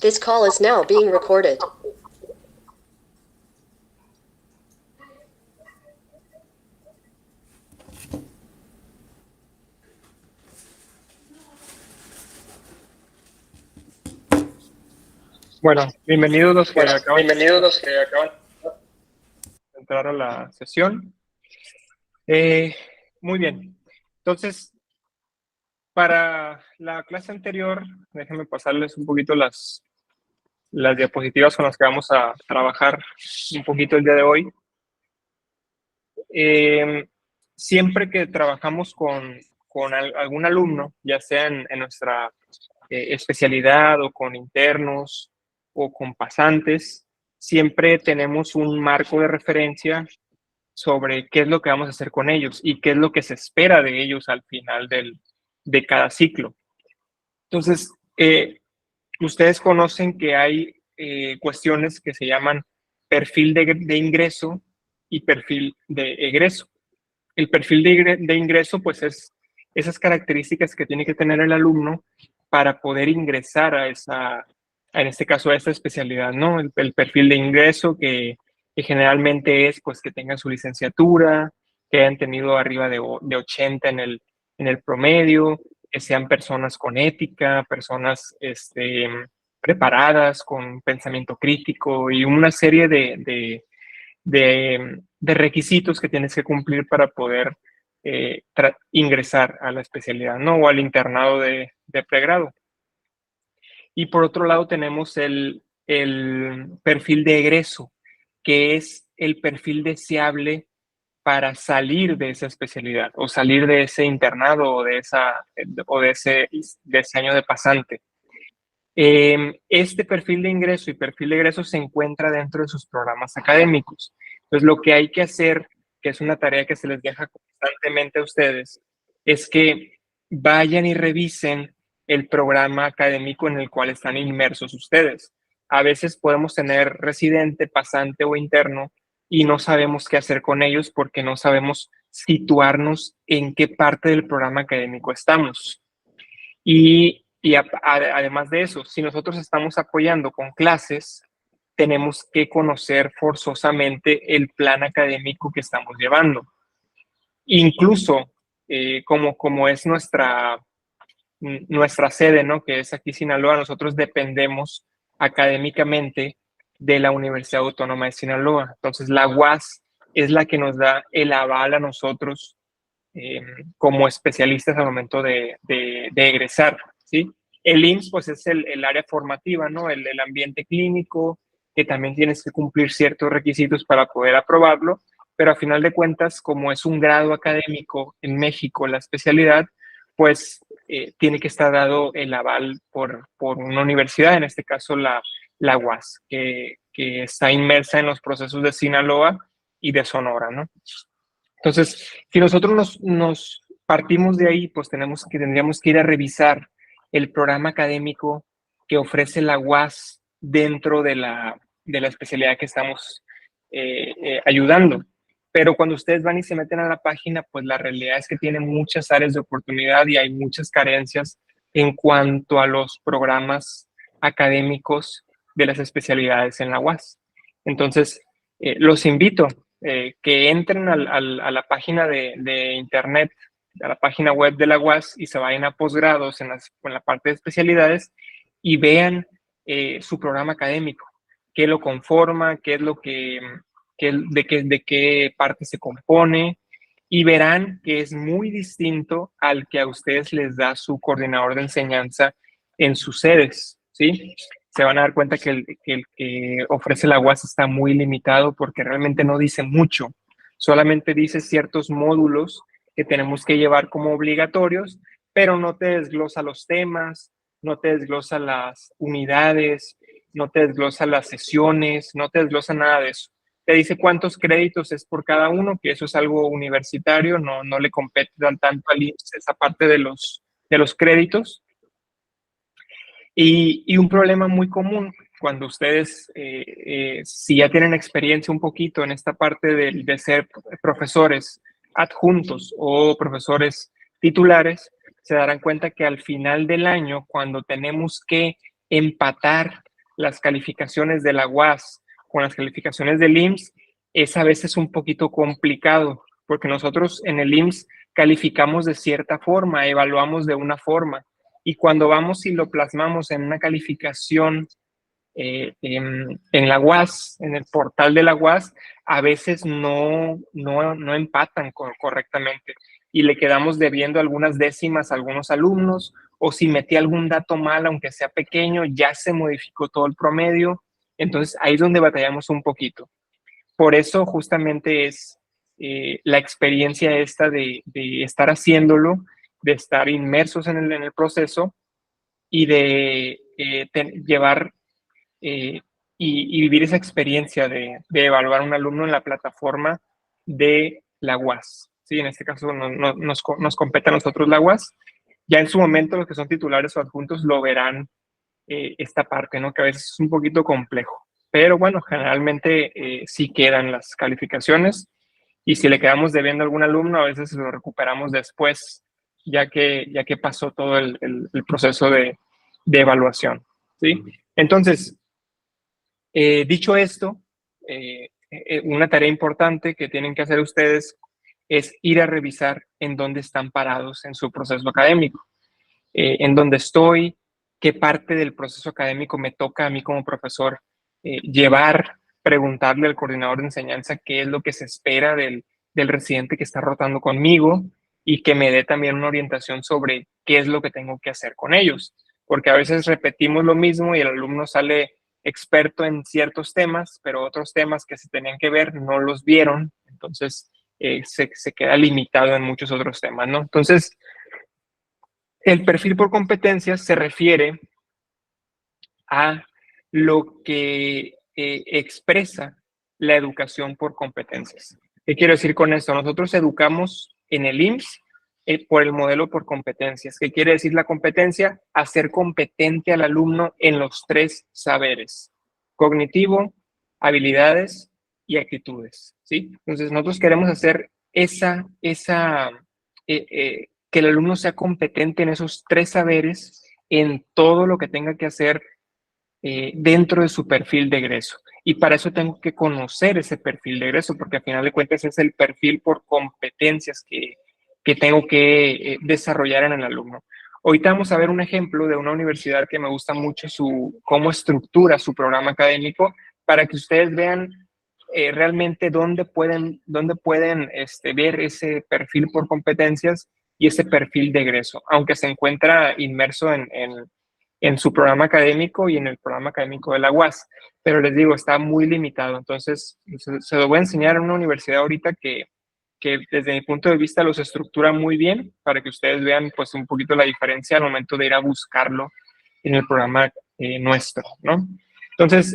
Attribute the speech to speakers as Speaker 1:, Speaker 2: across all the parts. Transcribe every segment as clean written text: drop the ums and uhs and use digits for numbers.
Speaker 1: This call is now being recorded.
Speaker 2: Bueno, bienvenidos los que acaban de entrar a la sesión. Muy bien. Entonces, para la clase anterior, déjenme pasarles un poquito las diapositivas con las que vamos a trabajar un poquito el día de hoy. Siempre que trabajamos con algún alumno, ya sea en nuestra especialidad o con internos o con pasantes, siempre tenemos un marco de referencia sobre qué es lo que vamos a hacer con ellos y qué es lo que se espera de ellos al final de cada ciclo. Entonces, ustedes conocen que hay cuestiones que se llaman perfil de ingreso y perfil de egreso. El perfil de ingreso, pues, es esas características que tiene que tener el alumno para poder ingresar a en este caso, a esta especialidad, ¿no? El perfil de ingreso que generalmente es, pues, que tengan su licenciatura, que hayan tenido arriba de 80 en el promedio, que sean personas con ética, personas preparadas, con pensamiento crítico y una serie de requisitos que tienes que cumplir para poder ingresar a la especialidad, ¿no? O al internado de pregrado. Y por otro lado tenemos el perfil de egreso, que es el perfil deseable para salir de esa especialidad o salir de ese internado o de ese año de pasante. Este perfil de ingreso y perfil de egreso se encuentra dentro de sus programas académicos. Entonces, lo que hay que hacer, que es una tarea que se les deja constantemente a ustedes, es que vayan y revisen el programa académico en el cual están inmersos ustedes. A veces podemos tener residente, pasante o interno y no sabemos qué hacer con ellos porque no sabemos situarnos en qué parte del programa académico estamos. Además de eso, si nosotros estamos apoyando con clases, tenemos que conocer forzosamente el plan académico que estamos llevando. Incluso, como es nuestra sede, ¿no? Que es aquí Sinaloa, nosotros dependemos académicamente de la Universidad Autónoma de Sinaloa. Entonces, la UAS es la que nos da el aval a nosotros como especialistas al momento de egresar, ¿sí? El IMSS, pues, es el área formativa, ¿no? El ambiente clínico, que también tienes que cumplir ciertos requisitos para poder aprobarlo, pero a final de cuentas, como es un grado académico en México, la especialidad, pues tiene que estar dado el aval por una universidad, en este caso la UAS, que está inmersa en los procesos de Sinaloa y de Sonora, ¿no? Entonces, si nosotros nos partimos de ahí, pues tendríamos que ir a revisar el programa académico que ofrece la UAS dentro de la especialidad que estamos ayudando. Pero cuando ustedes van y se meten a la página, pues la realidad es que tiene muchas áreas de oportunidad y hay muchas carencias en cuanto a los programas académicos de las especialidades en la UAS. Entonces, los invito que entren a la página de internet, a la página web de la UAS y se vayan a posgrados en la parte de especialidades y vean su programa académico, qué lo conforma, qué es lo de qué parte se compone, y verán que es muy distinto al que a ustedes les da su coordinador de enseñanza en sus sedes, ¿sí? Se van a dar cuenta que el que ofrece la UAS está muy limitado porque realmente no dice mucho, solamente dice ciertos módulos que tenemos que llevar como obligatorios, pero no te desglosa los temas, no te desglosa las unidades, no te desglosa las sesiones, no te desglosa nada de eso. Te dice cuántos créditos es por cada uno, que eso es algo universitario, no le compete tanto al IMSS esa parte de los créditos. Y un problema muy común cuando ustedes, si ya tienen experiencia un poquito en esta parte de ser profesores adjuntos o profesores titulares, se darán cuenta que al final del año, cuando tenemos que empatar las calificaciones de la UAS con las calificaciones del IMSS es a veces un poquito complicado, porque nosotros en el IMSS calificamos de cierta forma, evaluamos de una forma, y cuando vamos y lo plasmamos en una calificación en la UAS, en el portal de la UAS, a veces no empatan correctamente y le quedamos debiendo algunas décimas a algunos alumnos, o si metí algún dato mal, aunque sea pequeño, ya se modificó todo el promedio. Entonces ahí es donde batallamos un poquito. Por eso justamente es la experiencia esta de estar haciéndolo, de estar inmersos en el proceso y de llevar y vivir esa experiencia de evaluar a un alumno en la plataforma de la UAS. Sí, en este caso nos compete a nosotros la UAS. Ya en su momento los que son titulares o adjuntos lo verán esta parte, ¿no? Que a veces es un poquito complejo. Pero bueno, generalmente sí quedan las calificaciones y si le quedamos debiendo a algún alumno, a veces lo recuperamos después, ya que pasó todo el proceso de evaluación. ¿Sí? Entonces, dicho esto, una tarea importante que tienen que hacer ustedes es ir a revisar en dónde están parados en su proceso académico, en dónde estoy, qué parte del proceso académico me toca a mí como profesor llevar, preguntarle al coordinador de enseñanza qué es lo que se espera del residente que está rotando conmigo y que me dé también una orientación sobre qué es lo que tengo que hacer con ellos, porque a veces repetimos lo mismo y el alumno sale experto en ciertos temas, pero otros temas que se tenían que ver no los vieron, entonces se queda limitado en muchos otros temas, ¿no? Entonces, el perfil por competencias se refiere a lo que expresa la educación por competencias. ¿Qué quiero decir con esto? Nosotros educamos en el IMSS por el modelo por competencias. ¿Qué quiere decir la competencia? Hacer competente al alumno en los 3 saberes: cognitivo, habilidades y actitudes. ¿Sí? Entonces, nosotros queremos hacer que el alumno sea competente en esos 3 saberes, en todo lo que tenga que hacer dentro de su perfil de egreso. Y para eso tengo que conocer ese perfil de egreso, porque al final de cuentas es el perfil por competencias que tengo que desarrollar en el alumno. Ahorita vamos a ver un ejemplo de una universidad que me gusta mucho cómo estructura su programa académico, para que ustedes vean realmente dónde pueden ver ese perfil por competencias y ese perfil de egreso, aunque se encuentra inmerso en su programa académico y en el programa académico de la UAS. Pero les digo, está muy limitado. Entonces, se lo voy a enseñar en una universidad ahorita que desde mi punto de vista los estructura muy bien, para que ustedes vean pues un poquito la diferencia al momento de ir a buscarlo en el programa nuestro, ¿no? Entonces,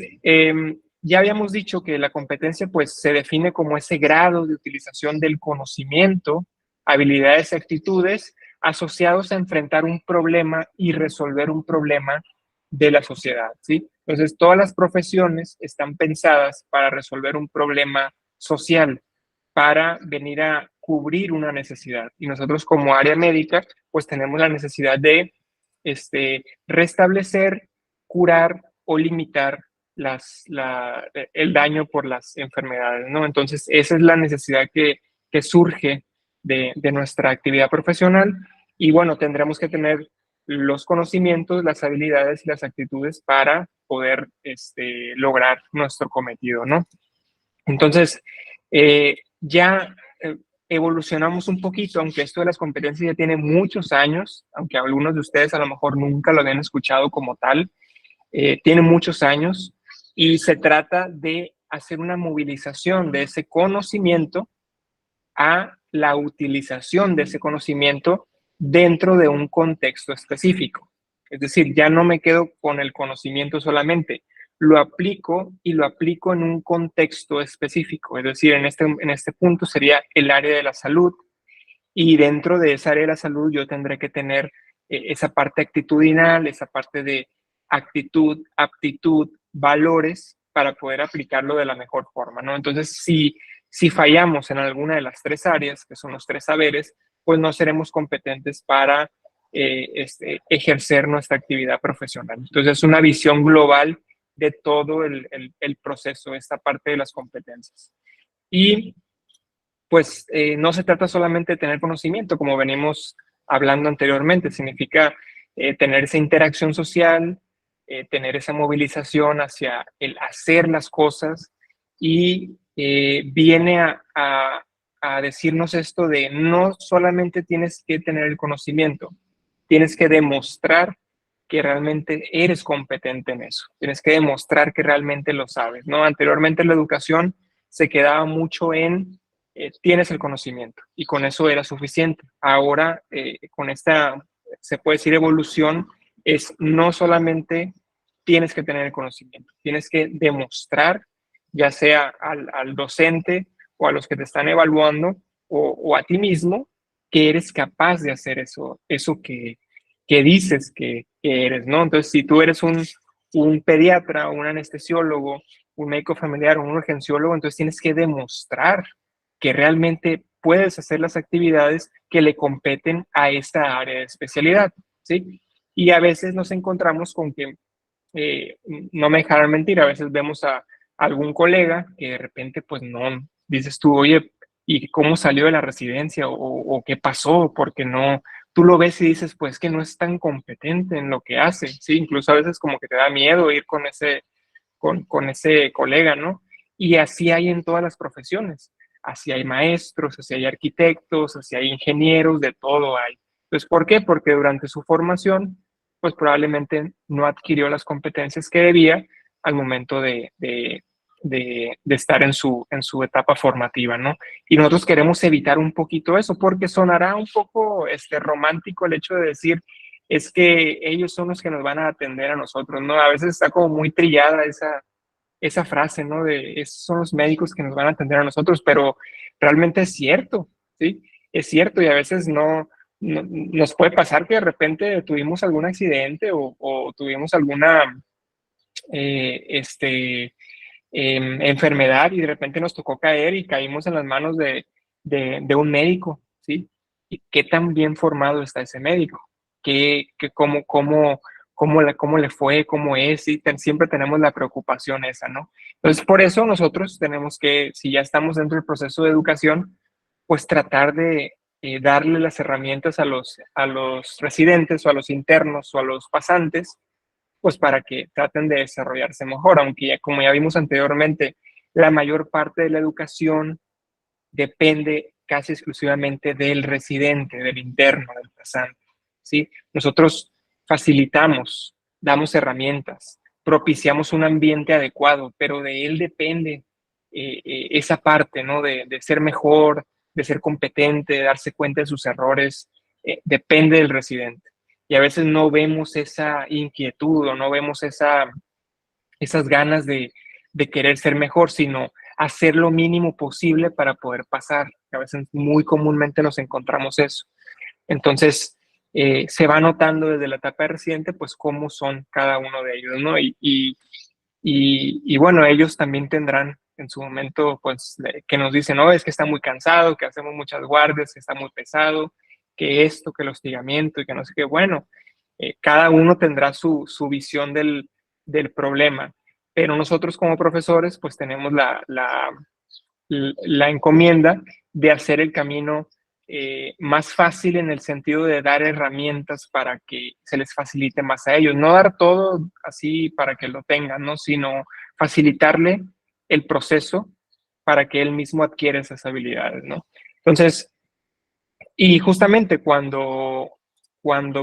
Speaker 2: ya habíamos dicho que la competencia pues se define como ese grado de utilización del conocimiento, habilidades y actitudes asociados a enfrentar un problema y resolver un problema de la sociedad, ¿sí? Entonces, todas las profesiones están pensadas para resolver un problema social, para venir a cubrir una necesidad. Y nosotros como área médica, pues tenemos la necesidad de restablecer, curar o limitar el daño por las enfermedades, ¿no? Entonces, esa es la necesidad que surge de nuestra actividad profesional. Y bueno, tendremos que tener los conocimientos, las habilidades y las actitudes para poder lograr nuestro cometido, ¿no? Entonces, ya evolucionamos un poquito, aunque esto de las competencias ya tiene muchos años, aunque algunos de ustedes a lo mejor nunca lo habían escuchado como tal, tiene muchos años y se trata de hacer una movilización de ese conocimiento a la utilización de ese conocimiento dentro de un contexto específico. Es decir, ya no me quedo con el conocimiento solamente, lo aplico y lo aplico en un contexto específico. Es decir, en este punto sería el área de la salud, y dentro de esa área de la salud yo tendré que tener esa parte actitudinal, esa parte de actitud, aptitud, valores para poder aplicarlo de la mejor forma, ¿no? Entonces, si fallamos en alguna de las 3 áreas, que son los 3 saberes, pues no seremos competentes para ejercer nuestra actividad profesional. Entonces, es una visión global de todo el proceso, esta parte de las competencias. Y pues no se trata solamente de tener conocimiento, como venimos hablando anteriormente, significa tener esa interacción social, tener esa movilización hacia el hacer las cosas y viene a decirnos esto de no solamente tienes que tener el conocimiento, tienes que demostrar que realmente eres competente en eso, tienes que demostrar que realmente lo sabes, ¿no? Anteriormente la educación se quedaba mucho en tienes el conocimiento y con eso era suficiente. Ahora, con esta, se puede decir, evolución, es no solamente tienes que tener el conocimiento, tienes que demostrar, ya sea al docente o a los que te están evaluando o a ti mismo, que eres capaz de hacer eso que dices que eres, ¿no? Entonces, si tú eres un pediatra, un anestesiólogo, un médico familiar o un urgenciólogo, entonces tienes que demostrar que realmente puedes hacer las actividades que le competen a esta área de especialidad, ¿sí? Y a veces nos encontramos con que, eh, no me dejarán mentir, a veces vemos a algún colega que de repente, pues no, dices tú, oye, ¿y cómo salió de la residencia? O qué pasó? Porque no, tú lo ves y dices, pues que no es tan competente en lo que hace, ¿sí? Incluso a veces como que te da miedo ir con ese colega, ¿no? Y así hay en todas las profesiones. Así hay maestros, así hay arquitectos, así hay ingenieros, de todo hay. Entonces, ¿por qué? Porque durante su formación, pues probablemente no adquirió las competencias que debía al momento de estar en su etapa formativa, ¿no? Y nosotros queremos evitar un poquito eso, porque sonará un poco romántico el hecho de decir, es que ellos son los que nos van a atender a nosotros, ¿no? A veces está como muy trillada esa frase, ¿no? De esos son los médicos que nos van a atender a nosotros, pero realmente es cierto, ¿sí? Es cierto y a veces no nos puede pasar que de repente tuvimos algún accidente o tuvimos alguna, enfermedad y de repente nos tocó caer y caímos en las manos de un médico, ¿sí? ¿Y qué tan bien formado está ese médico? ¿Cómo le fue? ¿Cómo es? Y siempre tenemos la preocupación esa, ¿no? Entonces, por eso nosotros tenemos que, si ya estamos dentro del proceso de educación, pues tratar de darle las herramientas a los residentes o a los internos o a los pasantes pues para que traten de desarrollarse mejor, aunque ya, como ya vimos anteriormente, la mayor parte de la educación depende casi exclusivamente del residente, del interno, del pasante, ¿sí? Nosotros facilitamos, damos herramientas, propiciamos un ambiente adecuado, pero de él depende esa parte, ¿no? De ser mejor, de ser competente, de darse cuenta de sus errores, depende del residente. Y a veces no vemos esa inquietud o no vemos esas ganas de querer ser mejor, sino hacer lo mínimo posible para poder pasar. A veces muy comúnmente nos encontramos eso. Entonces, se va notando desde la etapa de residente, pues cómo son cada uno de ellos, ¿no? Y bueno, ellos también tendrán en su momento, pues, que nos dicen, no, es que está muy cansado, que hacemos muchas guardias, que está muy pesado, que esto, que el hostigamiento y que no sé qué. Bueno, cada uno tendrá su visión del problema, pero nosotros como profesores, pues tenemos la encomienda de hacer el camino más fácil en el sentido de dar herramientas para que se les facilite más a ellos. No dar todo así para que lo tengan, ¿no? Sino facilitarle el proceso para que él mismo adquiera esas habilidades, ¿no? Entonces, y justamente cuando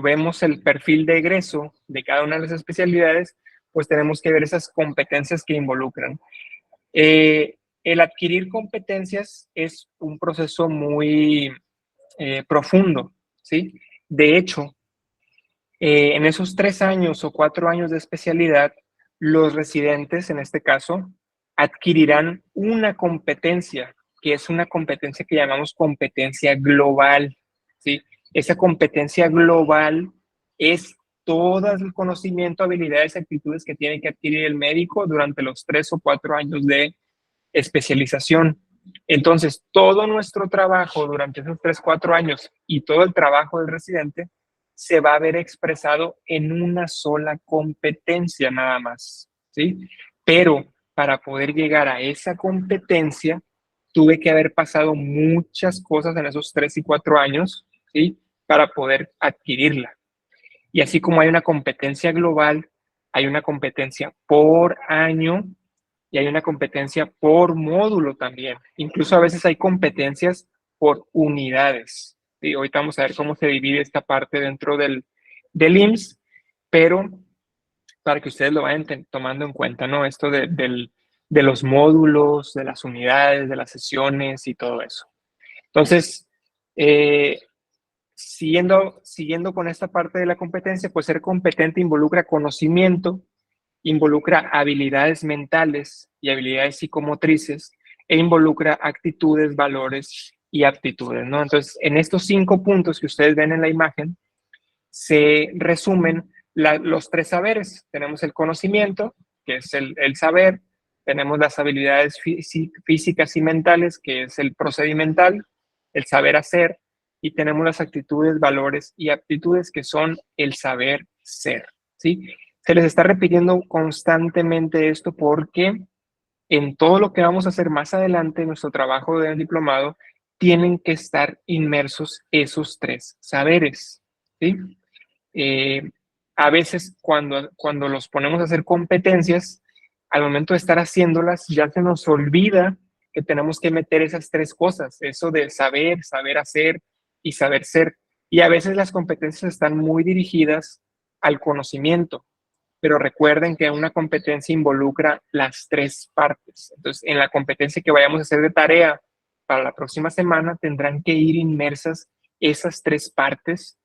Speaker 2: vemos el perfil de egreso de cada una de las especialidades, pues tenemos que ver esas competencias que involucran. El adquirir competencias es un proceso muy profundo, ¿sí? De hecho, en esos 3 años o 4 años de especialidad, los residentes, en este caso, adquirirán una competencia, que es una competencia que llamamos competencia global, ¿sí? Esa competencia global es todo el conocimiento, habilidades, actitudes que tiene que adquirir el médico durante los 3 o 4 años de especialización. Entonces, todo nuestro trabajo durante esos 3, 4 años y todo el trabajo del residente se va a ver expresado en una sola competencia nada más. ¿sí? Pero para poder llegar a esa competencia, tuve que haber pasado muchas cosas en esos 3 y 4 años, ¿sí? Para poder adquirirla. Y así como hay una competencia global, hay una competencia por año y hay una competencia por módulo también. Incluso a veces hay competencias por unidades. ¿Sí? Ahorita vamos a ver cómo se divide esta parte dentro del IMSS, pero para que ustedes lo vayan tomando en cuenta, ¿no? Esto de los módulos, de las unidades, de las sesiones y todo eso. Entonces, siguiendo con esta parte de la competencia, pues ser competente involucra conocimiento, involucra habilidades mentales y habilidades psicomotrices e involucra actitudes, valores y aptitudes, ¿no? Entonces, en estos 5 puntos que ustedes ven en la imagen, se resumen los 3 saberes. Tenemos el conocimiento, que es el saber, tenemos las habilidades físicas y mentales, que es el procedimental, el saber hacer, y tenemos las actitudes, valores y aptitudes, que son el saber ser, ¿sí? Se les está repitiendo constantemente esto porque en todo lo que vamos a hacer más adelante en nuestro trabajo de diplomado, tienen que estar inmersos esos 3 saberes, ¿sí? Eh, a veces cuando los ponemos a hacer competencias, al momento de estar haciéndolas, ya se nos olvida que tenemos que meter esas 3 cosas, eso de saber, saber hacer y saber ser. Y a veces las competencias están muy dirigidas al conocimiento, pero recuerden que una competencia involucra las 3 partes. Entonces, en la competencia que vayamos a hacer de tarea para la próxima semana, tendrán que ir inmersas esas 3 partes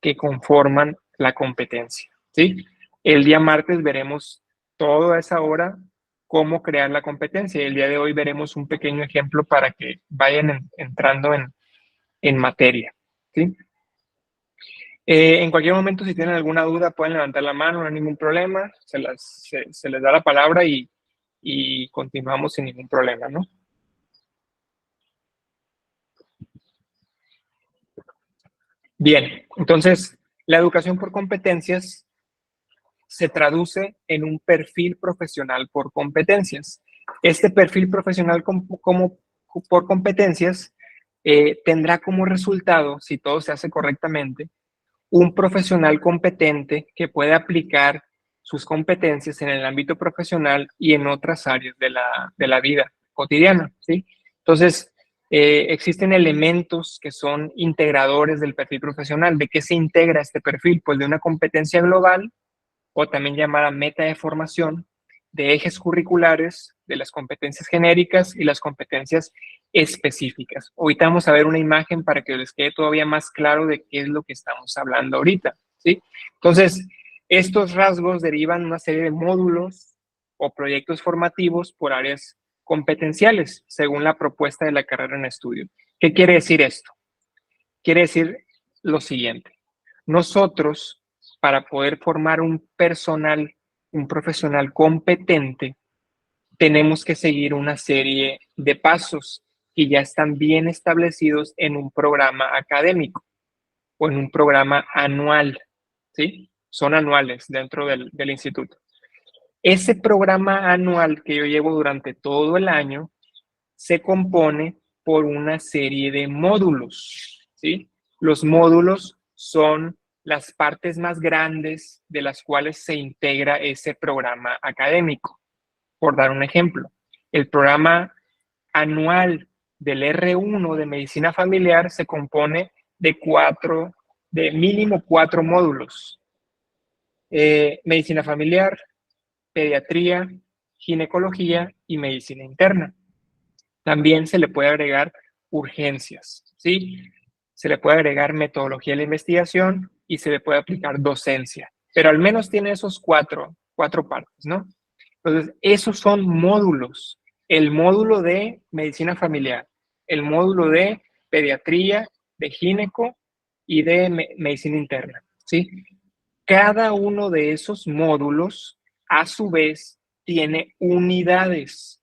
Speaker 2: que conforman la competencia, ¿sí? El día martes veremos toda esa hora cómo crear la competencia. El día de hoy veremos un pequeño ejemplo para que vayan entrando en materia, ¿sí? En cualquier momento, si tienen alguna duda, pueden levantar la mano, no hay ningún problema. Se les da la palabra y continuamos sin ningún problema, ¿no? Bien, entonces, la educación por competencias se traduce en un perfil profesional por competencias. Este perfil profesional por competencias tendrá como resultado, si todo se hace correctamente, un profesional competente que puede aplicar sus competencias en el ámbito profesional y en otras áreas de la vida cotidiana, ¿sí? Entonces, existen elementos que son integradores del perfil profesional. ¿De qué se integra este perfil? Pues de una competencia global, o también llamada meta de formación, de ejes curriculares, de las competencias genéricas y las competencias específicas. Ahorita vamos a ver una imagen para que les quede todavía más claro de qué es lo que estamos hablando ahorita, ¿sí? Entonces, estos rasgos derivan una serie de módulos o proyectos formativos por áreas competenciales, según la propuesta de la carrera en estudio. ¿Qué quiere decir esto? Quiere decir lo siguiente. Nosotros, para poder formar un profesional competente, tenemos que seguir una serie de pasos que ya están bien establecidos en un programa académico o en un programa anual, ¿sí? Son anuales dentro del instituto. Ese programa anual que yo llevo durante todo el año se compone por una serie de módulos, ¿sí? Los módulos son las partes más grandes de las cuales se integra ese programa académico. Por dar un ejemplo, el programa anual del R1 de medicina familiar se compone de mínimo 4 módulos. Medicina familiar, pediatría, ginecología y medicina interna. También se le puede agregar urgencias, ¿sí? Se le puede agregar metodología de la investigación y se le puede aplicar docencia, pero al menos tiene esos cuatro partes, ¿no? Entonces, esos son módulos. El módulo de medicina familiar, el módulo de pediatría, de gineco y de medicina interna, ¿sí? Cada uno de esos módulos, a su vez, tiene unidades.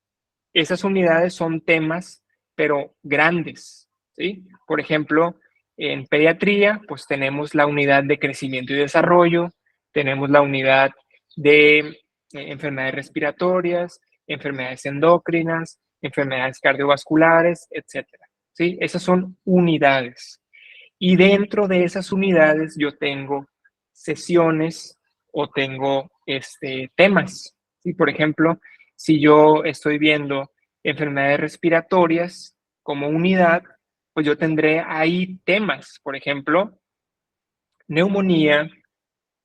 Speaker 2: Esas unidades son temas, pero grandes, ¿sí? Por ejemplo, en pediatría, pues tenemos la unidad de crecimiento y desarrollo, tenemos la unidad de enfermedades respiratorias, enfermedades endocrinas, enfermedades cardiovasculares, etcétera. ¿Sí? Esas son unidades. Y dentro de esas unidades yo tengo sesiones o tengo temas. ¿Sí? Por ejemplo, si yo estoy viendo enfermedades respiratorias como unidad, pues yo tendré ahí temas. Por ejemplo, neumonía,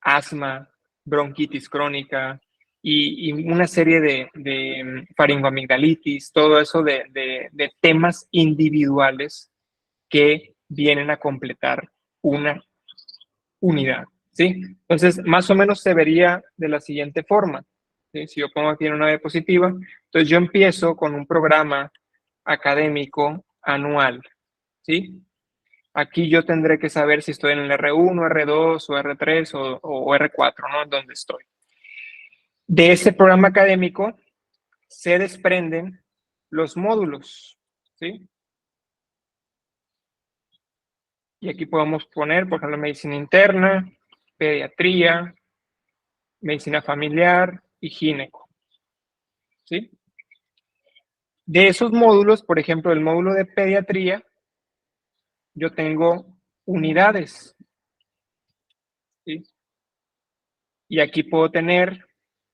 Speaker 2: asma, bronquitis crónica y una serie de faringoamigdalitis, todo eso de temas individuales que vienen a completar una unidad, ¿sí? Entonces, más o menos se vería de la siguiente forma, ¿sí? Si yo pongo aquí en una diapositiva, entonces yo empiezo con un programa académico anual, ¿sí? Aquí yo tendré que saber si estoy en el R1, R2 o R3 o R4, ¿no? Donde estoy. De ese programa académico se desprenden los módulos, ¿sí? Y aquí podemos poner, por ejemplo, medicina interna, pediatría, medicina familiar y gineco, ¿sí? De esos módulos, por ejemplo, el módulo de pediatría, yo tengo unidades, ¿sí? Y aquí puedo tener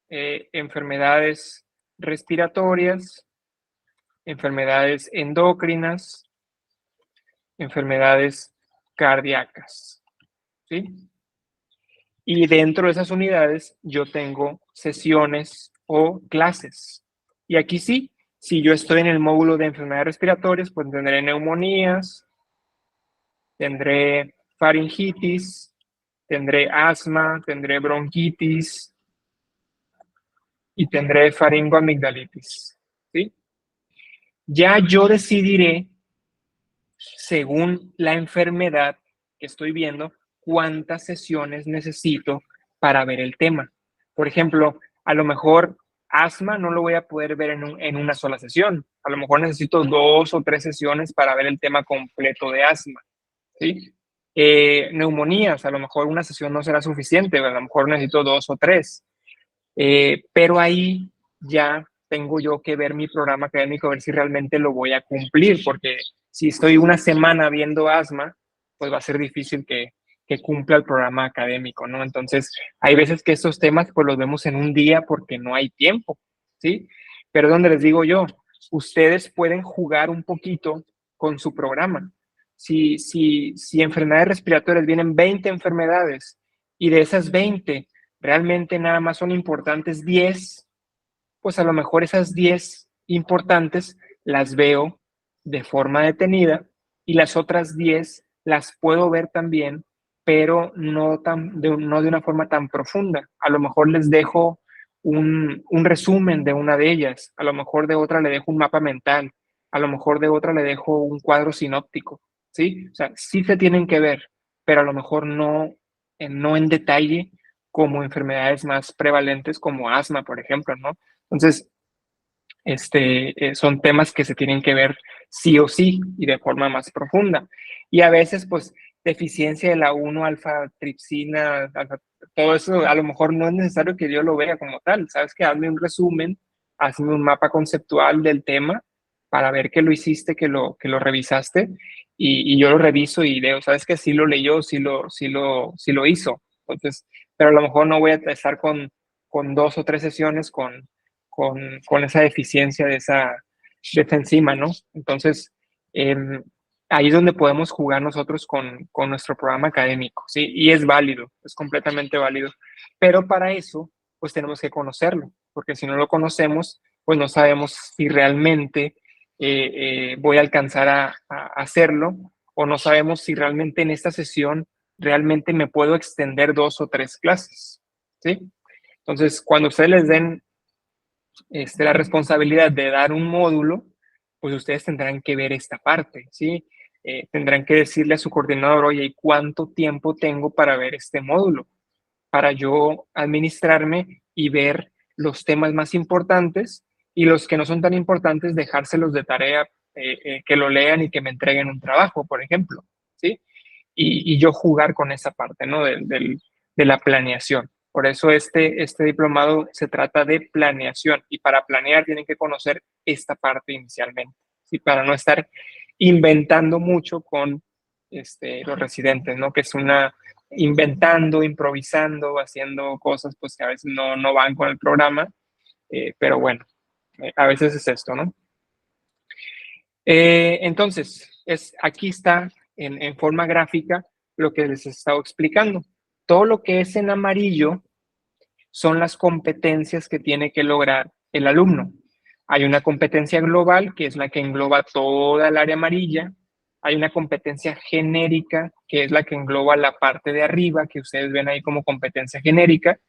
Speaker 2: enfermedades respiratorias, enfermedades endocrinas, enfermedades cardíacas, ¿sí? Y dentro de esas unidades yo tengo sesiones o clases. Y aquí sí, si yo estoy en el módulo de enfermedades respiratorias, pues tendré neumonías, tendré faringitis, tendré asma, tendré bronquitis y tendré faringoamigdalitis, ¿sí? Ya yo decidiré, según la enfermedad que estoy viendo, cuántas sesiones necesito para ver el tema. Por ejemplo, a lo mejor asma no lo voy a poder ver en una sola sesión. A lo mejor necesito 2 o 3 sesiones para ver el tema completo de asma, ¿sí? Neumonías, a lo mejor una sesión no será suficiente, a lo mejor necesito 2 o 3. Pero ahí ya tengo yo que ver mi programa académico, a ver si realmente lo voy a cumplir, porque si estoy una semana viendo asma, pues va a ser difícil que cumpla el programa académico, ¿no? Entonces, hay veces que estos temas pues los vemos en un día porque no hay tiempo, ¿sí? Pero donde les digo yo, ustedes pueden jugar un poquito con su programa. Si enfermedades respiratorias vienen 20 enfermedades y de esas 20 realmente nada más son importantes 10, pues a lo mejor esas 10 importantes las veo de forma detenida y las otras 10 las puedo ver también, pero no de una forma tan profunda. A lo mejor les dejo un resumen de una de ellas, a lo mejor de otra le dejo un mapa mental, a lo mejor de otra le dejo un cuadro sinóptico, ¿sí? O sea, sí se tienen que ver, pero a lo mejor no en detalle como enfermedades más prevalentes como asma, por ejemplo, ¿no? Entonces, son temas que se tienen que ver sí o sí y de forma más profunda. Y a veces, pues, deficiencia de la 1-alfa-tripsina, todo eso, a lo mejor no es necesario que yo lo vea como tal. ¿Sabes qué? Hazme un resumen, hazme un mapa conceptual del tema para ver que lo hiciste, que lo revisaste y yo lo reviso y leo, ¿sabes qué? Sí lo leyó, sí lo hizo. Entonces, pero a lo mejor no voy a estar con 2 o 3 sesiones con esa deficiencia de esa enzima, ¿no? Entonces, eh, ahí es donde podemos jugar nosotros con nuestro programa académico, ¿sí? Y es válido, es completamente válido. Pero para eso, pues tenemos que conocerlo, porque si no lo conocemos, pues no sabemos si realmente voy a alcanzar a hacerlo o no sabemos si realmente en esta sesión realmente me puedo extender 2 o 3 clases, ¿sí? Entonces, cuando ustedes les den la responsabilidad de dar un módulo, pues ustedes tendrán que ver esta parte, ¿sí? Tendrán que decirle a su coordinador, oye, ¿y cuánto tiempo tengo para ver este módulo? Para yo administrarme y ver los temas más importantes y los que no son tan importantes, dejárselos de tarea, que lo lean y que me entreguen un trabajo, por ejemplo, ¿sí? Y yo jugar con esa parte, ¿no? De la planeación. Por eso este diplomado se trata de planeación y para planear tienen que conocer esta parte inicialmente, ¿sí? Para no estar inventando mucho con los residentes, ¿no? Que es inventando, improvisando, haciendo cosas pues que a veces no van con el programa, pero bueno, a veces es esto, ¿no? Entonces, aquí está en forma gráfica lo que les he estado explicando. Todo lo que es en amarillo son las competencias que tiene que lograr el alumno. Hay una competencia global, que es la que engloba toda el área amarilla. Hay una competencia genérica, que es la que engloba la parte de arriba, que ustedes ven ahí como competencia genérica.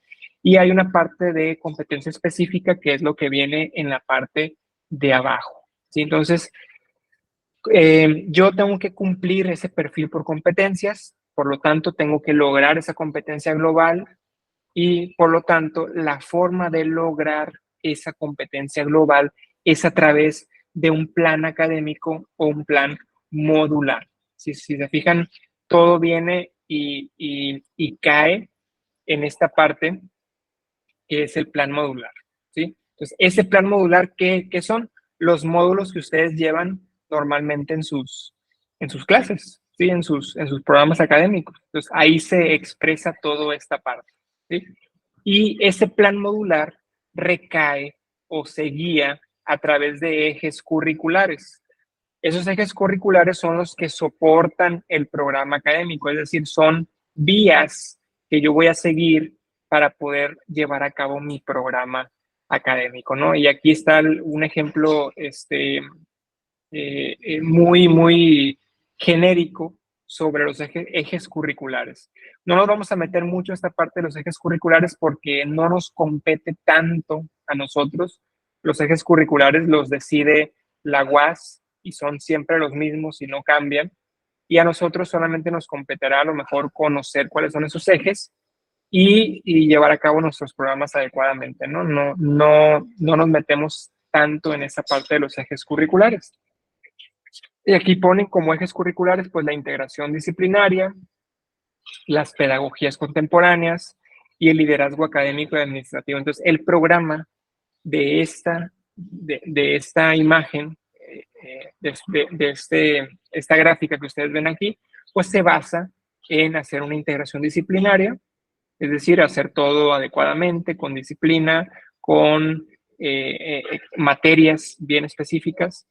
Speaker 2: Y hay una parte de competencia específica, que es lo que viene en la parte de abajo. ¿Sí? Entonces, yo tengo que cumplir ese perfil por competencias, por lo tanto, tengo que lograr esa competencia global y, por lo tanto, la forma de lograr esa competencia global es a través de un plan académico o un plan modular. Si se fijan, todo viene y cae en esta parte que es el plan modular, ¿sí? Entonces, ese plan modular, ¿qué son? Los módulos que ustedes llevan normalmente en sus clases, ¿sí? En sus programas académicos. Entonces, ahí se expresa toda esta parte, ¿sí? Y ese plan modular recae o se guía a través de ejes curriculares. Esos ejes curriculares son los que soportan el programa académico, es decir, son vías que yo voy a seguir para poder llevar a cabo mi programa académico, ¿no? Y aquí está un ejemplo muy genérico sobre los ejes curriculares. No nos vamos a meter mucho a esta parte de los ejes curriculares porque no nos compete tanto a nosotros. Los ejes curriculares los decide la UAS y son siempre los mismos y no cambian. Y a nosotros solamente nos competirá a lo mejor conocer cuáles son esos ejes y llevar a cabo nuestros programas adecuadamente, ¿no? No nos metemos tanto en esa parte de los ejes curriculares. Y aquí ponen como ejes curriculares pues la integración disciplinaria, las pedagogías contemporáneas y el liderazgo académico y administrativo. Entonces, el programa de esta imagen, esta gráfica que ustedes ven aquí, pues se basa en hacer una integración disciplinaria, es decir, hacer todo adecuadamente, con disciplina, con materias bien específicas.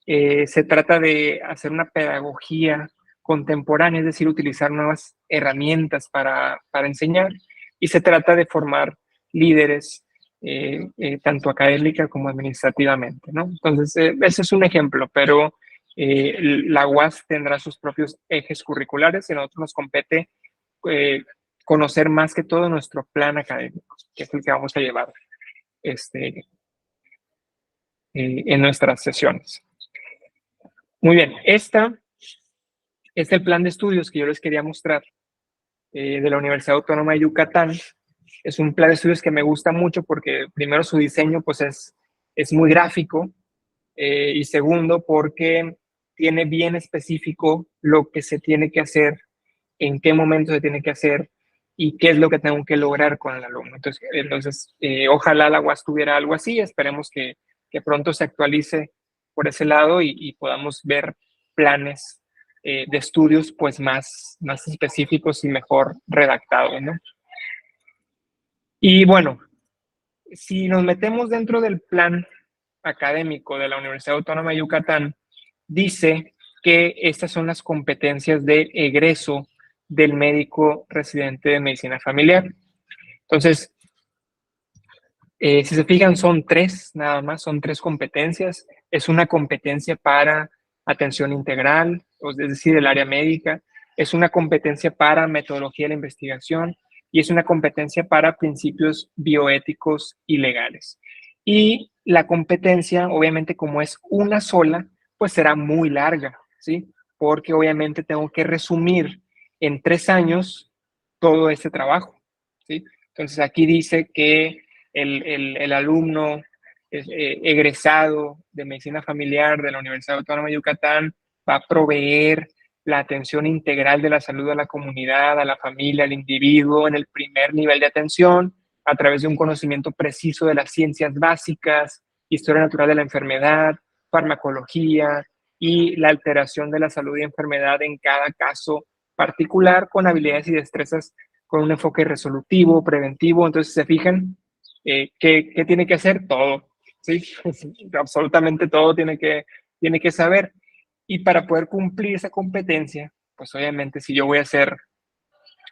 Speaker 2: Se trata de hacer una pedagogía contemporánea, es decir, utilizar nuevas herramientas para enseñar, y se trata de formar líderes tanto académica como administrativamente, ¿no? Entonces, ese es un ejemplo, pero la UAS tendrá sus propios ejes curriculares y a nosotros nos compete eh, conocer más que todo nuestro plan académico, que es el que vamos a llevar en nuestras sesiones. Muy bien, esta es el plan de estudios que yo les quería mostrar de la Universidad Autónoma de Yucatán. Es un plan de estudios que me gusta mucho porque primero su diseño pues es muy gráfico y segundo porque tiene bien específico lo que se tiene que hacer, en qué momento se tiene que hacer y qué es lo que tengo que lograr con el alumno. Entonces ojalá la UAS tuviera algo así, esperemos que pronto se actualice por ese lado y podamos ver planes de estudios pues más específicos y mejor redactados, ¿no? Y bueno, si nos metemos dentro del plan académico de la Universidad Autónoma de Yucatán, dice que estas son las competencias de egreso del médico residente de medicina familiar. Entonces, si se fijan, son tres nada más, son tres competencias. Es una competencia para atención integral, es decir, el área médica. Es una competencia para metodología de la investigación y es una competencia para principios bioéticos y legales. Y la competencia, obviamente, como es una sola, pues será muy larga, ¿sí? Porque obviamente tengo que resumir en 3 años todo este trabajo, ¿sí? Entonces aquí dice que el alumno egresado de medicina familiar de la Universidad Autónoma de Yucatán va a proveer la atención integral de la salud a la comunidad, a la familia, al individuo en el primer nivel de atención, a través de un conocimiento preciso de las ciencias básicas, historia natural de la enfermedad, farmacología y la alteración de la salud y enfermedad en cada caso particular, con habilidades y destrezas con un enfoque resolutivo, preventivo. Entonces, se fijan, ¿qué tiene que hacer? Todo, ¿sí? Absolutamente todo tiene que saber. Y para poder cumplir esa competencia, pues obviamente si yo voy a ser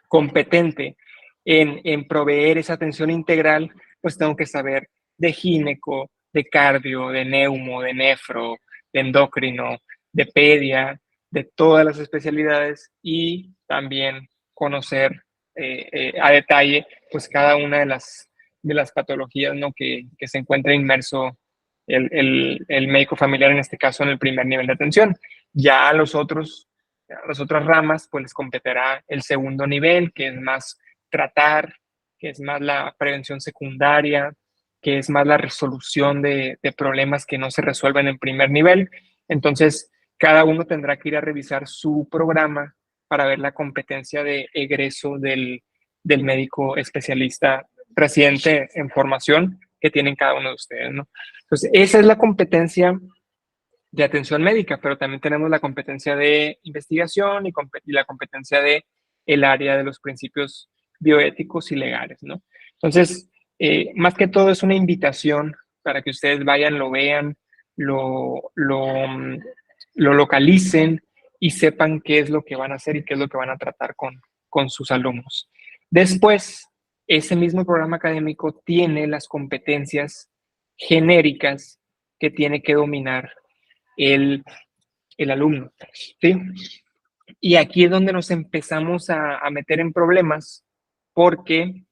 Speaker 2: competente en proveer esa atención integral, pues tengo que saber de gineco, de cardio, de neumo, de nefro, de endocrino, de pedia, de todas las especialidades y también conocer a detalle pues cada una de las patologías, ¿no? que se encuentra inmerso el médico familiar, en este caso en el primer nivel de atención. Ya a las otras ramas, pues les competirá el segundo nivel, que es más tratar, que es más la prevención secundaria, que es más la resolución de problemas que no se resuelven en primer nivel. Entonces, cada uno tendrá que ir a revisar su programa para ver la competencia de egreso del médico especialista residente en formación que tienen cada uno de ustedes, ¿no? Entonces, esa es la competencia de atención médica, pero también tenemos la competencia de investigación y la competencia de el área de los principios bioéticos y legales, ¿no? Entonces, más que todo es una invitación para que ustedes vayan, lo vean, lo, lo, lo localicen y sepan qué es lo que van a hacer y qué es lo que van a tratar con sus alumnos. Después, ese mismo programa académico tiene las competencias genéricas que tiene que dominar el alumno, ¿sí? Y aquí es donde nos empezamos a meter en problemas porque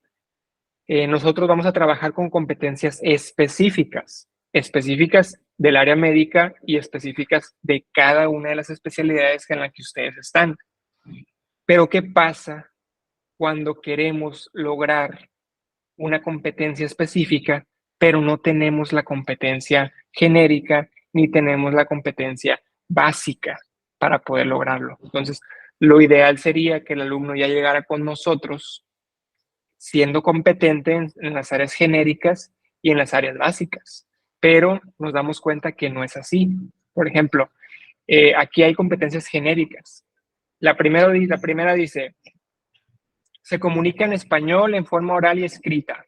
Speaker 2: nosotros vamos a trabajar con competencias específicas del área médica y específicas de cada una de las especialidades en las que ustedes están. Pero ¿qué pasa cuando queremos lograr una competencia específica, pero no tenemos la competencia genérica ni tenemos la competencia básica para poder lograrlo? Entonces, lo ideal sería que el alumno ya llegara con nosotros siendo competente en las áreas genéricas y en las áreas básicas, pero nos damos cuenta que no es así. Por ejemplo, aquí hay competencias genéricas. La primera dice, se comunica en español en forma oral y escrita.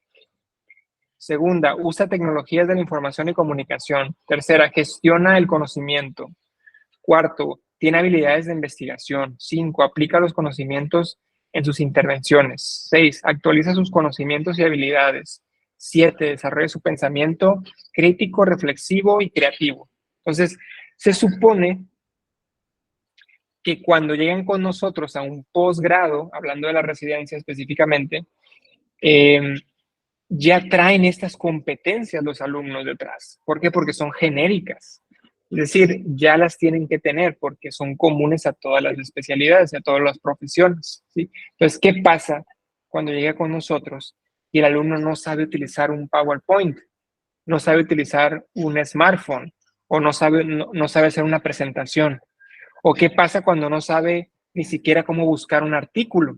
Speaker 2: Segunda, usa tecnologías de la información y comunicación. Tercera, gestiona el conocimiento. Cuarto, tiene habilidades de investigación. 5, aplica los conocimientos en sus intervenciones. 6, actualiza sus conocimientos y habilidades. 7, desarrolla su pensamiento crítico, reflexivo y creativo. Entonces, se supone que cuando lleguen con nosotros a un posgrado, hablando de la residencia específicamente, ya traen estas competencias los alumnos detrás. ¿Por qué? Porque son genéricas. Es decir, ya las tienen que tener porque son comunes a todas las especialidades, a todas las profesiones, ¿sí? Entonces, ¿qué pasa cuando llega con nosotros y el alumno no sabe utilizar un PowerPoint, no sabe utilizar un smartphone o no sabe hacer una presentación? ¿O qué pasa cuando no sabe ni siquiera cómo buscar un artículo?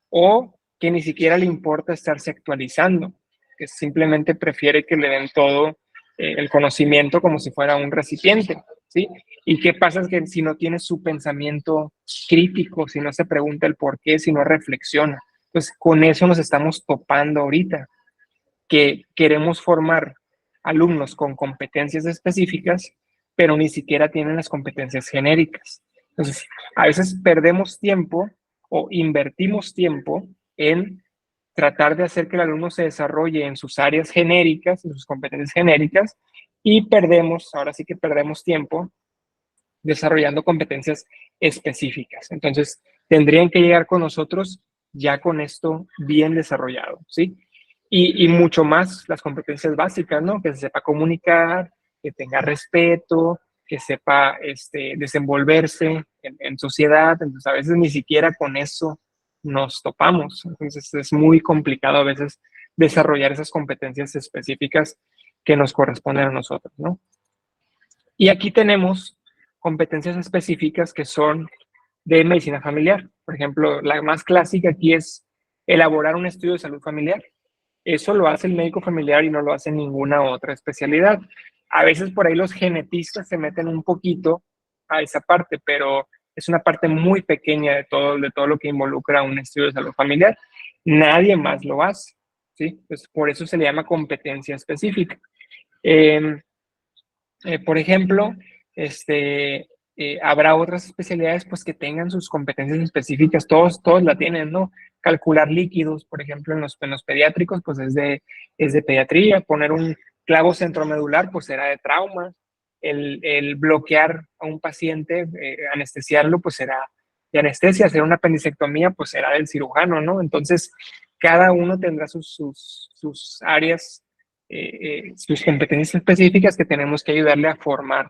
Speaker 2: O que ni siquiera le importa estarse actualizando, que simplemente prefiere que le den todo el conocimiento como si fuera un recipiente, ¿sí? ¿Y qué pasa? Es que si no tiene su pensamiento crítico, si no se pregunta el por qué, si no reflexiona. Pues con eso nos estamos topando ahorita, que queremos formar alumnos con competencias específicas, pero ni siquiera tienen las competencias genéricas. Entonces, a veces perdemos tiempo o invertimos tiempo en tratar de hacer que el alumno se desarrolle en sus áreas genéricas, en sus competencias genéricas, y ahora sí que perdemos tiempo desarrollando competencias específicas. Entonces, tendrían que llegar con nosotros ya con esto bien desarrollado, ¿sí? Y mucho más las competencias básicas, ¿no? Que se sepa comunicar, que tenga respeto, que sepa desenvolverse en sociedad. Entonces, a veces ni siquiera con eso nos topamos. Entonces, es muy complicado a veces desarrollar esas competencias específicas que nos corresponden a nosotros, ¿no? Y aquí tenemos competencias específicas que son de medicina familiar. Por ejemplo, la más clásica aquí es elaborar un estudio de salud familiar. Eso lo hace el médico familiar y no lo hace ninguna otra especialidad. A veces por ahí los genetistas se meten un poquito a esa parte, pero es una parte muy pequeña de todo lo que involucra un estudio de salud familiar. Nadie más lo hace, ¿sí? Pues por eso se le llama competencia específica. Eh, por ejemplo, habrá otras especialidades pues que tengan sus competencias específicas, todos la tienen, ¿no? Calcular líquidos, por ejemplo, en los pediátricos, pues es de pediatría, poner un clavo centromedular, pues será de trauma, el bloquear a un paciente, anestesiarlo, pues será de anestesia, hacer una apendicectomía, pues será del cirujano, ¿no? Entonces, cada uno tendrá sus áreas, sus competencias específicas que tenemos que ayudarle a formar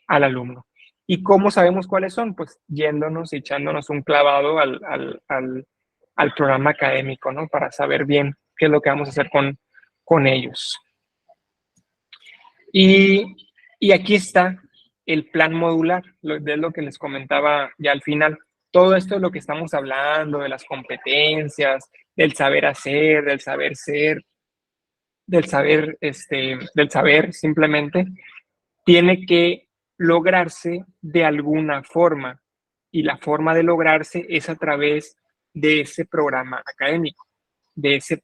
Speaker 2: al alumno. ¿Y cómo sabemos cuáles son? Pues yéndonos y echándonos un clavado al programa académico, ¿no? Para saber bien qué es lo que vamos a hacer con ellos. Y aquí está el plan modular, de lo que les comentaba ya al final. Todo esto es lo que estamos hablando, de las competencias, del saber hacer, del saber ser, del saber simplemente, tiene que lograrse de alguna forma. Y la forma de lograrse es a través de ese programa académico, de ese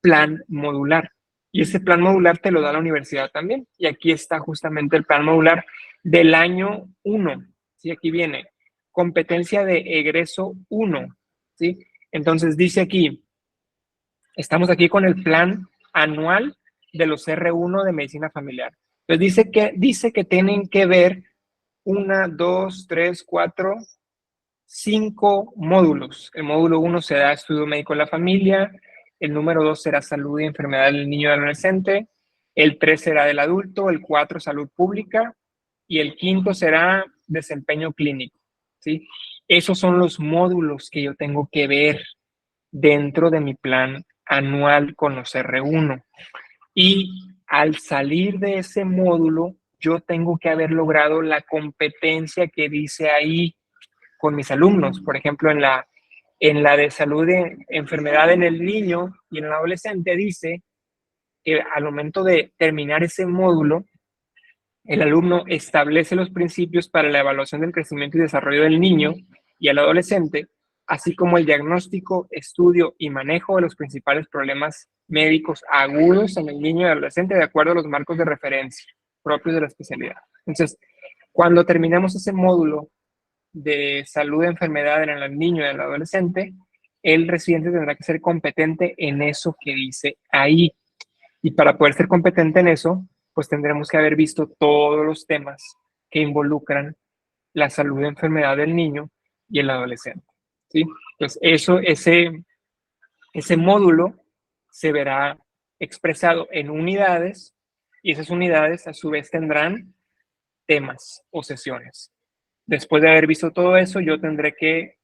Speaker 2: plan modular. Y ese plan modular te lo da la universidad también. Y aquí está justamente el plan modular del año 1. ¿Sí? Aquí viene competencia de egreso 1. ¿Sí? Entonces dice aquí, estamos aquí con el plan anual de los R1 de medicina familiar. Entonces dice que tienen que ver 1, 2, 3, 4, 5 módulos. El módulo 1 será estudio médico de la familia, el número 2 será salud y enfermedad del niño y adolescente, el 3 será del adulto, el 4 salud pública y el 5 será desempeño clínico. ¿Sí? Esos son los módulos que yo tengo que ver dentro de mi plan anual con los R1. Y al salir de ese módulo, yo tengo que haber logrado la competencia que dice ahí con mis alumnos. Por ejemplo, en la de salud de enfermedad en el niño y en el adolescente dice que al momento de terminar ese módulo, el alumno establece los principios para la evaluación del crecimiento y desarrollo del niño y el adolescente, así como el diagnóstico, estudio y manejo de los principales problemas médicos agudos en el niño y adolescente de acuerdo a los marcos de referencia propios de la especialidad. Entonces, cuando terminemos ese módulo de salud de enfermedad en el niño y el adolescente, el residente tendrá que ser competente en eso que dice ahí. Y para poder ser competente en eso, pues tendremos que haber visto todos los temas que involucran la salud de enfermedad del niño y el adolescente. ¿Sí? Entonces, ese módulo se verá expresado en unidades y esas unidades a su vez tendrán temas o sesiones. Después de haber visto todo eso, yo tendré que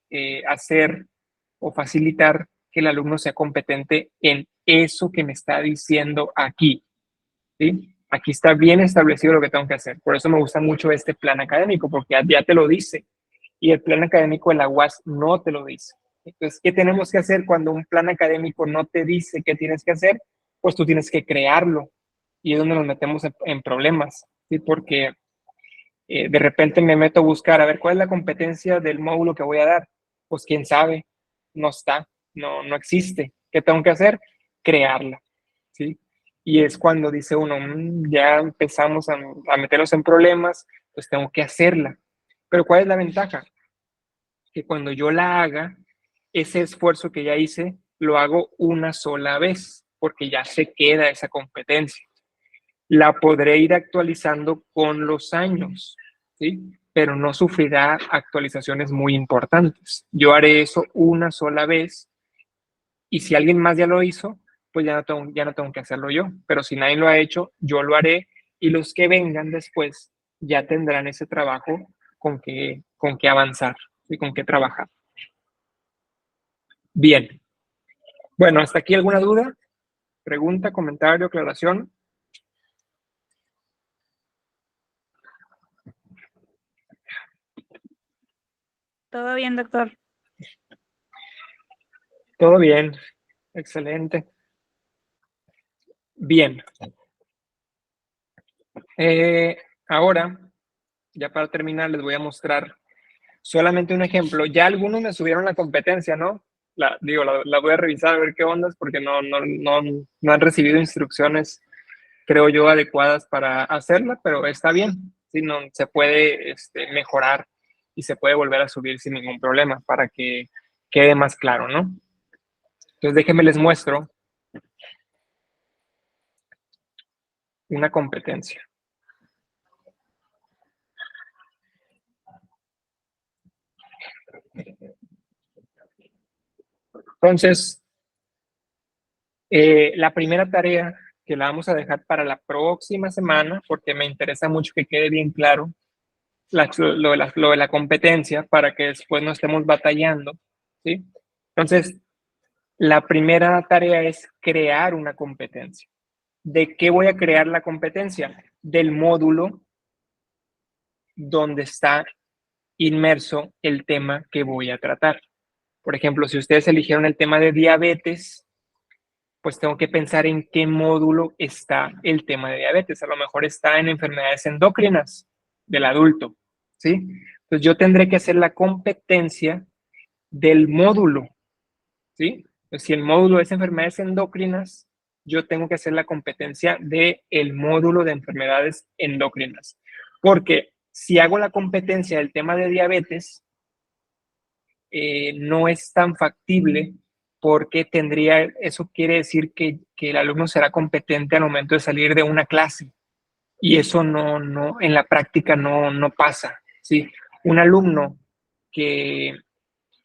Speaker 2: hacer o facilitar que el alumno sea competente en eso que me está diciendo aquí. ¿Sí? Aquí está bien establecido lo que tengo que hacer. Por eso me gusta mucho este plan académico, porque ya te lo dice. Y el plan académico de la UAS no te lo dice. Entonces, ¿qué tenemos que hacer cuando un plan académico no te dice qué tienes que hacer? Pues tú tienes que crearlo. Y es donde nos metemos en problemas. ¿Sí? Porque de repente me meto a buscar a ver cuál es la competencia del módulo que voy a dar. Pues quién sabe, no está, no existe. ¿Qué tengo que hacer? Crearla. ¿Sí? Y es cuando dice uno, ya empezamos a meternos en problemas, pues tengo que hacerla. Pero ¿cuál es la ventaja? Que cuando yo la haga, ese esfuerzo que ya hice, lo hago una sola vez, porque ya se queda esa competencia. La podré ir actualizando con los años, ¿sí? Pero no sufrirá actualizaciones muy importantes. Yo haré eso una sola vez y si alguien más ya lo hizo, pues ya no tengo que hacerlo yo. Pero si nadie lo ha hecho, yo lo haré y los que vengan después ya tendrán ese trabajo con que avanzar y con que trabajar. Bien. Bueno, hasta aquí alguna duda, pregunta, comentario, aclaración.
Speaker 3: Todo bien, doctor.
Speaker 2: Todo bien, excelente. Bien. Ahora, ya para terminar, les voy a mostrar solamente un ejemplo. Ya algunos me subieron la competencia, ¿no? La voy a revisar a ver qué ondas, porque no han recibido instrucciones, creo yo, adecuadas para hacerla, pero está bien. Sí, no, se puede mejorar y se puede volver a subir sin ningún problema para que quede más claro, ¿no? Entonces, déjenme les muestro una competencia. Entonces, la primera tarea que la vamos a dejar para la próxima semana, porque me interesa mucho que quede bien claro lo de la competencia para que después no estemos batallando, ¿sí? Entonces, la primera tarea es crear una competencia. ¿De qué voy a crear la competencia? Del módulo donde está inmerso el tema que voy a tratar. Por ejemplo, si ustedes eligieron el tema de diabetes, pues tengo que pensar en qué módulo está el tema de diabetes. A lo mejor está en enfermedades endocrinas del adulto, ¿sí? Entonces yo tendré que hacer la competencia del módulo, ¿sí? Entonces, si el módulo es enfermedades endocrinas, yo tengo que hacer la competencia del módulo de enfermedades endocrinas. Porque si hago la competencia del tema de diabetes, no es tan factible porque eso quiere decir que el alumno será competente al momento de salir de una clase y eso en la práctica no pasa, ¿sí? Un alumno que,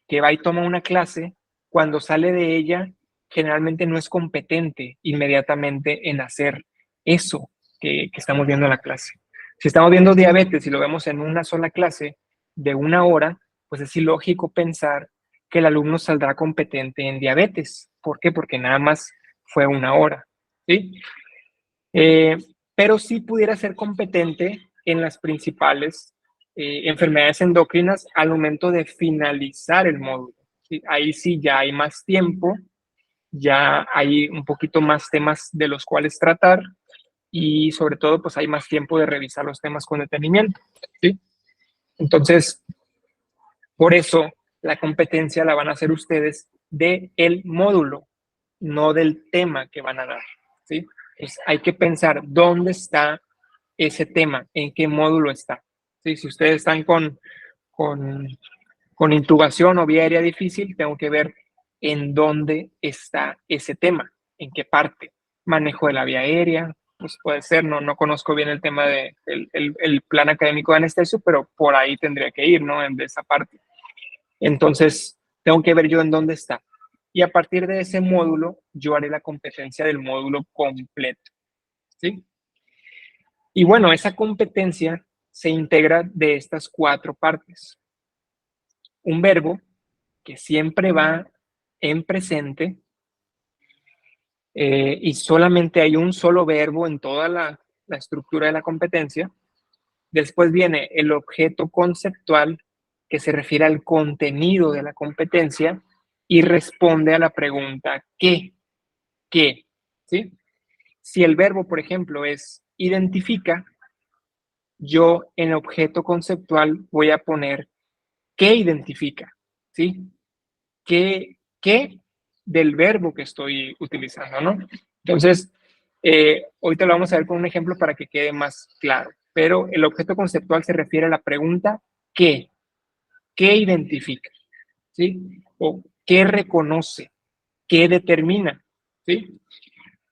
Speaker 2: que va y toma una clase, cuando sale de ella, generalmente no es competente inmediatamente en hacer eso que estamos viendo en la clase. Si estamos viendo diabetes y lo vemos en una sola clase de una hora, pues es ilógico pensar que el alumno saldrá competente en diabetes. ¿Por qué? Porque nada más fue una hora, ¿sí? Pero sí pudiera ser competente en las principales enfermedades endocrinas al momento de finalizar el módulo, ¿sí? Ahí sí ya hay más tiempo, ya hay un poquito más temas de los cuales tratar y sobre todo pues hay más tiempo de revisar los temas con detenimiento, ¿sí? Entonces, por eso la competencia la van a hacer ustedes del módulo, no del tema que van a dar, ¿sí? Entonces, hay que pensar dónde está ese tema, en qué módulo está. ¿Sí? Si ustedes están con, con intubación o vía aérea difícil, tengo que ver en dónde está ese tema, en qué parte. Manejo de la vía aérea, pues puede ser, no conozco bien el tema el plan académico de anestesio, pero por ahí tendría que ir, ¿no? De esa parte. Entonces, tengo que ver yo en dónde está. Y a partir de ese módulo, yo haré la competencia del módulo completo, ¿sí? Y bueno, esa competencia se integra de estas 4 partes. Un verbo que siempre va en presente y solamente hay un solo verbo en toda la estructura de la competencia. Después viene el objeto conceptual que se refiere al contenido de la competencia y responde a la pregunta ¿qué? ¿Qué? ¿Sí? Si el verbo, por ejemplo, es identifica, yo en objeto conceptual voy a poner qué identifica, ¿sí? ¿Qué del verbo que estoy utilizando, ¿no? Entonces, ahorita lo vamos a ver con un ejemplo para que quede más claro, pero el objeto conceptual se refiere a la pregunta ¿qué? ¿Qué identifica? ¿Sí? O ¿qué reconoce? ¿Qué determina? ¿Sí?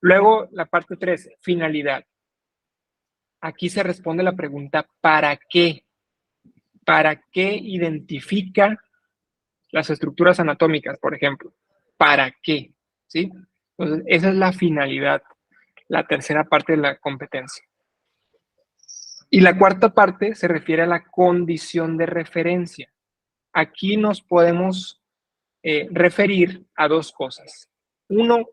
Speaker 2: Luego, la parte 3, finalidad. Aquí se responde la pregunta ¿para qué? ¿Para qué identifica las estructuras anatómicas, por ejemplo? ¿Para qué? ¿Sí? Entonces, esa es la finalidad, la tercera parte de la competencia. Y la cuarta parte se refiere a la condición de referencia. Aquí nos podemos referir a 2 cosas. Uno,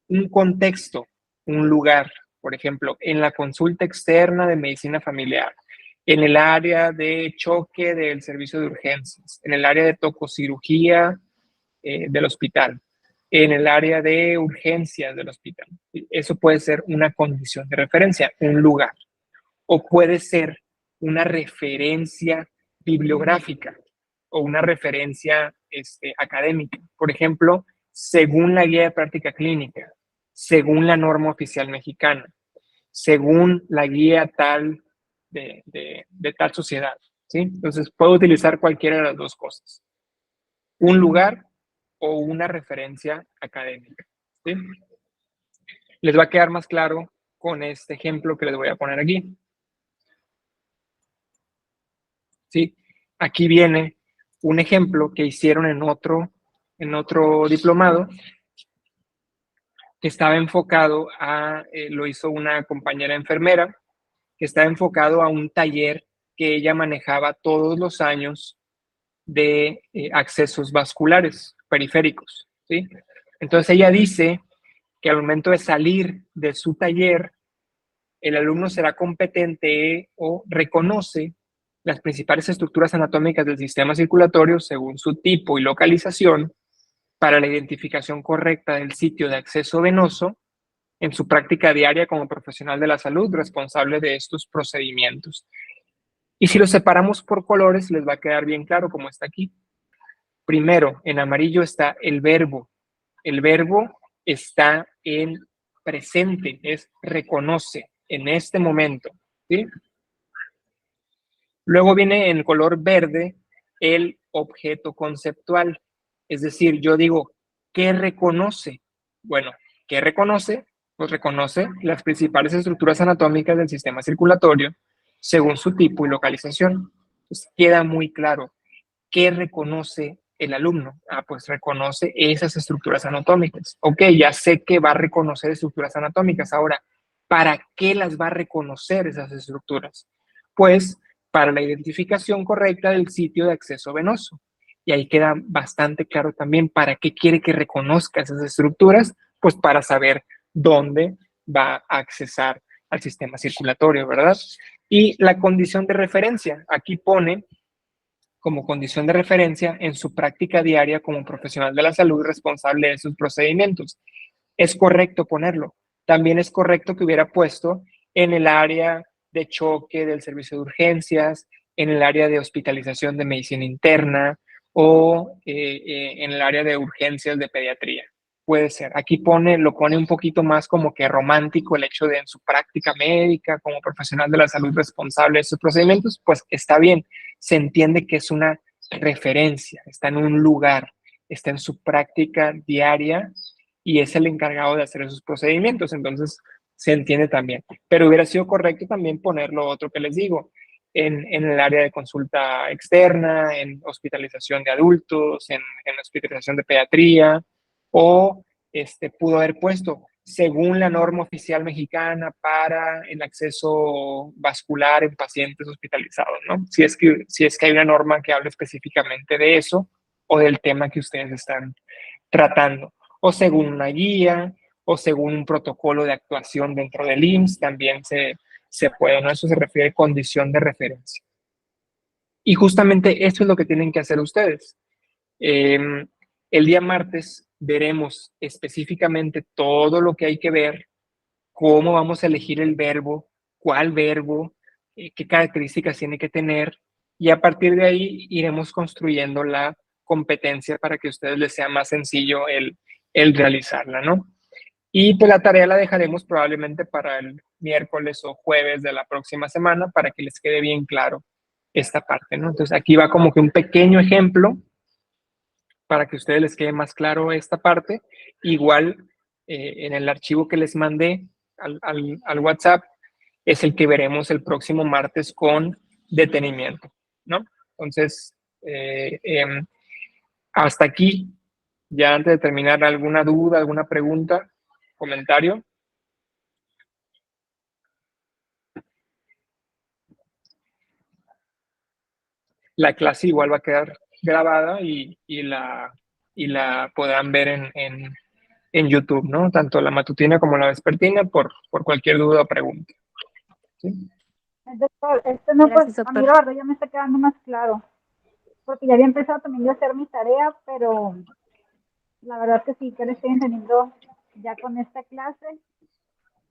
Speaker 2: un contexto, un lugar. Por ejemplo, en la consulta externa de medicina familiar, en el área de choque del servicio de urgencias, en el área de tococirugía del hospital, en el área de urgencias del hospital. Eso puede ser una condición de referencia, un lugar, o puede ser una referencia bibliográfica o una referencia académica. Por ejemplo, según la guía de práctica clínica, según la norma oficial mexicana, según la guía tal de tal sociedad, ¿sí? Entonces, puedo utilizar cualquiera de las dos cosas. Un lugar o una referencia académica, ¿sí? Les va a quedar más claro con este ejemplo que les voy a poner aquí. ¿Sí? Aquí viene un ejemplo que hicieron en otro diplomado que estaba enfocado lo hizo una compañera enfermera, que estaba enfocado a un taller que ella manejaba todos los años de accesos vasculares periféricos, ¿sí? Entonces ella dice que al momento de salir de su taller, el alumno será competente o reconoce las principales estructuras anatómicas del sistema circulatorio según su tipo y localización para la identificación correcta del sitio de acceso venoso en su práctica diaria como profesional de la salud responsable de estos procedimientos. Y si los separamos por colores, les va a quedar bien claro como está aquí. Primero, en amarillo está el verbo. El verbo está en presente, es reconoce en este momento, ¿sí? Luego viene en color verde el objeto conceptual. Es decir, yo digo, ¿qué reconoce? Bueno, ¿qué reconoce? Pues reconoce las principales estructuras anatómicas del sistema circulatorio según su tipo y localización. Pues queda muy claro. ¿Qué reconoce el alumno? Pues reconoce esas estructuras anatómicas. Ok, ya sé que va a reconocer estructuras anatómicas. Ahora, ¿para qué las va a reconocer esas estructuras? Pues para la identificación correcta del sitio de acceso venoso. Y ahí queda bastante claro también para qué quiere que reconozca esas estructuras, pues para saber dónde va a accesar al sistema circulatorio, ¿verdad? Y la condición de referencia, aquí pone como condición de referencia en su práctica diaria como profesional de la salud responsable de sus procedimientos. Es correcto ponerlo. También es correcto que hubiera puesto en el área de choque del servicio de urgencias, en el área de hospitalización de medicina interna o en el área de urgencias de pediatría. Puede ser. Aquí lo pone un poquito más como que romántico el hecho de en su práctica médica como profesional de la salud responsable de estos procedimientos, pues está bien. Se entiende que es una referencia, está en un lugar, está en su práctica diaria y es el encargado de hacer esos procedimientos, entonces se entiende también. Pero hubiera sido correcto también poner lo otro que les digo, en el área de consulta externa, en hospitalización de adultos, en hospitalización de pediatría, o pudo haber puesto según la norma oficial mexicana para el acceso vascular en pacientes hospitalizados, ¿no? Si es que hay una norma que hable específicamente de eso o del tema que ustedes están tratando, o según una guía, o según un protocolo de actuación dentro del IMSS, también se puede, ¿no? Eso se refiere a condición de referencia. Y justamente eso es lo que tienen que hacer ustedes. El día martes veremos específicamente todo lo que hay que ver, cómo vamos a elegir el verbo, cuál verbo, qué características tiene que tener, y a partir de ahí iremos construyendo la competencia para que a ustedes les sea más sencillo el realizarla, ¿no? Y pues la tarea la dejaremos probablemente para el miércoles o jueves de la próxima semana para que les quede bien claro esta parte, ¿no? Entonces aquí va como que un pequeño ejemplo para que a ustedes les quede más claro esta parte. Igual en el archivo que les mandé al WhatsApp es el que veremos el próximo martes con detenimiento, ¿no? Entonces, hasta aquí, ya antes de terminar, ¿alguna duda, alguna pregunta, comentario? La clase igual va a quedar grabada y la podrán ver en YouTube, ¿no? Tanto la matutina como la vespertina por cualquier duda o pregunta. ¿Sí?
Speaker 3: Doctor, no,
Speaker 4: Gracias,
Speaker 3: pues a mí
Speaker 4: doctor.
Speaker 3: la verdad ya me está quedando más claro, porque ya había empezado también yo a hacer mi tarea, pero la verdad que sí, que le estoy entendiendo ya con esta clase,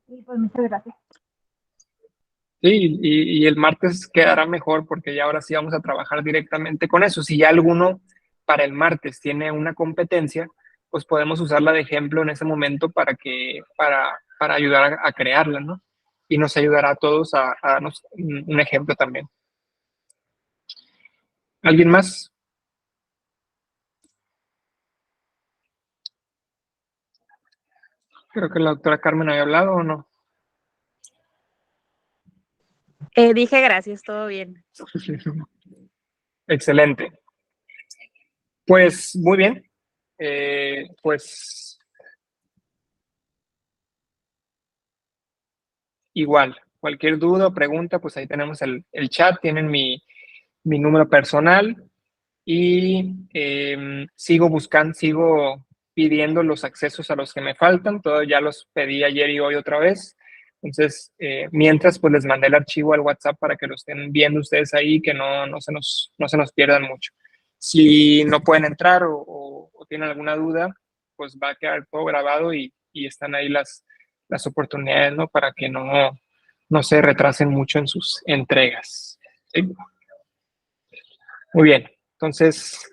Speaker 3: y pues muchas gracias.
Speaker 2: Sí, y el martes quedará mejor porque ya ahora sí vamos a trabajar directamente con eso. Si ya alguno para el martes tiene una competencia, pues podemos usarla de ejemplo en ese momento para ayudar a crearla, ¿no? Y nos ayudará a todos a darnos un ejemplo también. ¿Alguien más? Creo que la doctora Carmen había hablado, ¿o no?
Speaker 4: Dije gracias, todo bien.
Speaker 2: Excelente. Pues muy bien. Pues igual, cualquier duda o pregunta, pues ahí tenemos el chat, tienen mi número personal y sigo pidiendo los accesos a los que me faltan. Todos ya los pedí ayer y hoy otra vez. Entonces, mientras, pues les mandé el archivo al WhatsApp para que lo estén viendo ustedes ahí, que no se nos pierdan mucho. Si no pueden entrar o tienen alguna duda, pues va a quedar todo grabado y están ahí las oportunidades, ¿no? Para que no se retrasen mucho en sus entregas. ¿Sí? Muy bien. Entonces,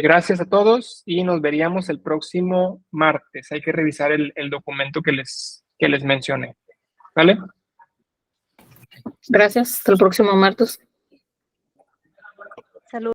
Speaker 2: gracias a todos y nos veríamos el próximo martes. Hay que revisar el documento que les mencioné. ¿Vale?
Speaker 5: Gracias. Hasta el próximo martes.
Speaker 4: Saludos.